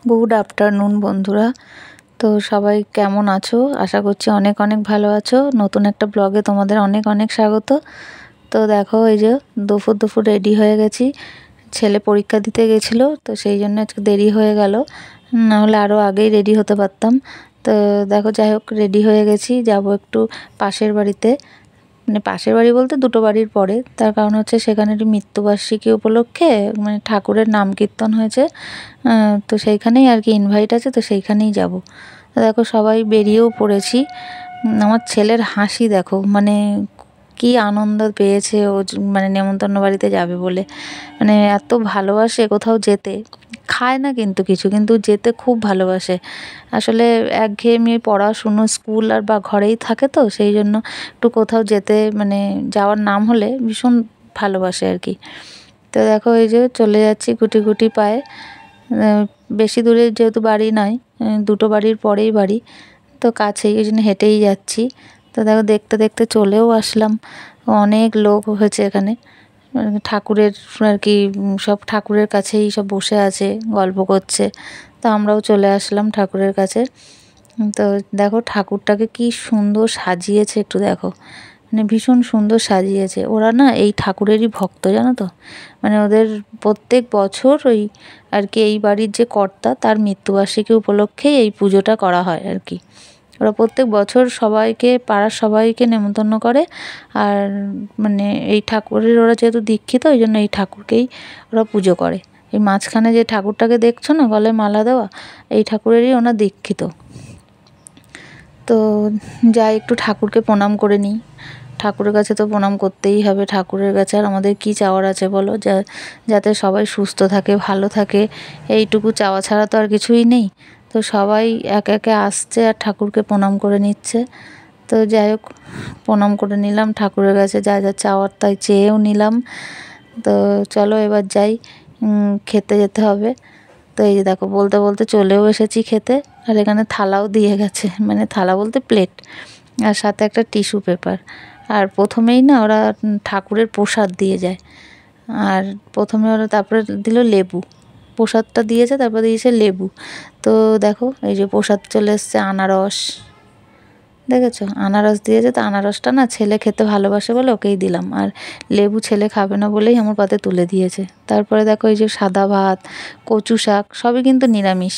Good afternoon বন্ধুরা। তো সবাই কেমন আছো? আশা করছি অনেক অনেক ভালো আছো। নতুন একটা ব্লগে তোমাদের অনেক অনেক স্বাগত। তো দেখো এই যে দুপুর রেডি হয়ে গেছি। ছেলে পরীক্ষা দিতে গেছিলো, তো সেই জন্য আজকে দেরি হয়ে গেল, নাহলে আরও আগেই রেডি হতে পারতাম। তো দেখো যাই হোক রেডি হয়ে গেছি, যাব একটু পাশের বাড়িতে। মানে পাশের বাড়ি বলতে দুটো বাড়ির পরে, তার কারণ হচ্ছে সেখানে একটু মৃত্যুবার্ষিকী উপলক্ষে মানে ঠাকুরের নাম কীর্তন হয়েছে, তো সেইখানেই আর কি ইনভাইট আছে, তো সেইখানেই যাব। দেখো সবাই বেরিয়েও পড়েছি। আমার ছেলের হাসি দেখো, মানে কি আনন্দ পেয়েছে ও, মানে নেমন্তন্ন বাড়িতে যাবে বলে, মানে এত ভালোবাসে কোথাও যেতে। খায় না কিন্তু কিছু, কিন্তু যেতে খুব ভালোবাসে। আসলে একঘেয়েমি পড়াশুনো স্কুল আর বা ঘরেই থাকে, তো সেই জন্য একটু কোথাও যেতে মানে যাওয়ার নাম হলে ভীষণ ভালোবাসে আর কি। তো দেখো এই যে চলে যাচ্ছি গুটি গুটি পায়ে। বেশি দূরে যেহেতু বাড়ি নয়, দুটো বাড়ির পরেই বাড়ি, তো কাছেই, ওই জন্য হেঁটেই যাচ্ছি। তো দেখো দেখতে দেখতে চলেও আসলাম। অনেক লোক হয়েছে এখানে, ঠাকুরের আর কি, সব ঠাকুরের কাছেই সব বসে আছে, গল্প করছে। তো আমরাও চলে আসলাম ঠাকুরের কাছে। তো দেখো ঠাকুরটাকে কি সুন্দর সাজিয়েছে, একটু দেখো, মানে ভীষণ সুন্দর সাজিয়েছে। ওরা না এই ঠাকুরেরই ভক্ত, জানো তো। মানে ওদের প্রত্যেক বছর ওই আর কি এই বাড়ির যে কর্তা, তার মৃত্যুবার্ষিকী উপলক্ষেই এই পুজোটা করা হয় আর কি। ওরা প্রত্যেক বছর সবাইকে, পাড়ার সবাইকে নেমন্তন্ন করে। আর মানে এই ঠাকুরের ওরা যেহেতু দীক্ষিত, ওই জন্য এই ঠাকুরকেই ওরা পুজো করে। এই মাঝখানে যে ঠাকুরটাকে দেখছো না, গলায় মালা দেওয়া, এই ঠাকুরেরই ওনার দীক্ষিত। তো যাই একটু ঠাকুরকে প্রণাম করে নিই। ঠাকুরের কাছে তো প্রণাম করতেই হবে। ঠাকুরের কাছে আর আমাদের কী চাওয়ার আছে বলো, যাতে সবাই সুস্থ থাকে, ভালো থাকে, এইটুকু চাওয়া ছাড়া তো আর কিছুই নেই। তো সবাই একে একে আসছে আর ঠাকুরকে প্রণাম করে নিচ্ছে। তো যাই হোক প্রণাম করে নিলাম ঠাকুরের কাছে, যা যা চাওয়ার তাই চেয়েও নিলাম। তো চলো এবার যাই, খেতে যেতে হবে। তো এই যে দেখো বলতে বলতে চলেও এসেছি খেতে। আর এখানে থালাও দিয়ে গেছে, মানে থালা বলতে প্লেট, আর সাথে একটা টিস্যু পেপার। আর প্রথমেই না ওরা ঠাকুরের প্রসাদ দিয়ে যায়। আর প্রথমে ওরা তারপরে দিল লেবু, প্রসাদটা দিয়েছে, তারপর দিয়েছে লেবু। তো দেখো এই যে প্রসাদ চলে এসছে, আনারস, দেখেছো আনারস দিয়েছে। তো আনারসটা না ছেলে খেতে ভালোবাসে বলে ওকেই দিলাম, আর লেবু ছেলে খাবে না বলেই আমার পাতে তুলে দিয়েছে। তারপরে দেখো এই যে সাদা ভাত, কচু শাক, সবই কিন্তু নিরামিষ।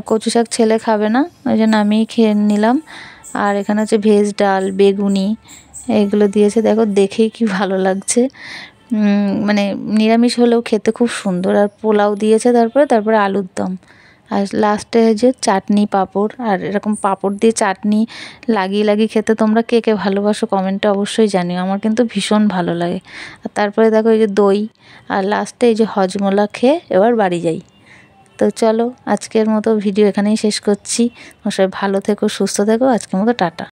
কচু শাক ছেলে খাবে না, ওই জন্য আমিই খেয়ে নিলাম। আর এখানে হচ্ছে ভেজ ডাল, বেগুনি, এইগুলো দিয়েছে। দেখো দেখেই কি ভালো লাগছে, মানে নিরামিষ হলেও খেতে খুব সুন্দর। আর পোলাও দিয়েছে, তারপরে আলুর দম, আর লাস্টে যে চাটনি পাঁপড়। আর এরকম পাঁপড় দিয়ে চাটনি লাগিয়ে লাগিয়ে খেতে তোমরা কে কে ভালোবাসো কমেন্টে অবশ্যই জানিও, আমার কিন্তু ভীষণ ভালো লাগে। আর তারপরে দেখো এই যে দই, আর লাস্টে এই যে হজমোলা খেয়ে এবার বাড়ি যাই। তো চলো আজকের মতো ভিডিও এখানেই শেষ করছি। সবাই ভালো থেকো, সুস্থ থেকো, আজকের মতো টাটা।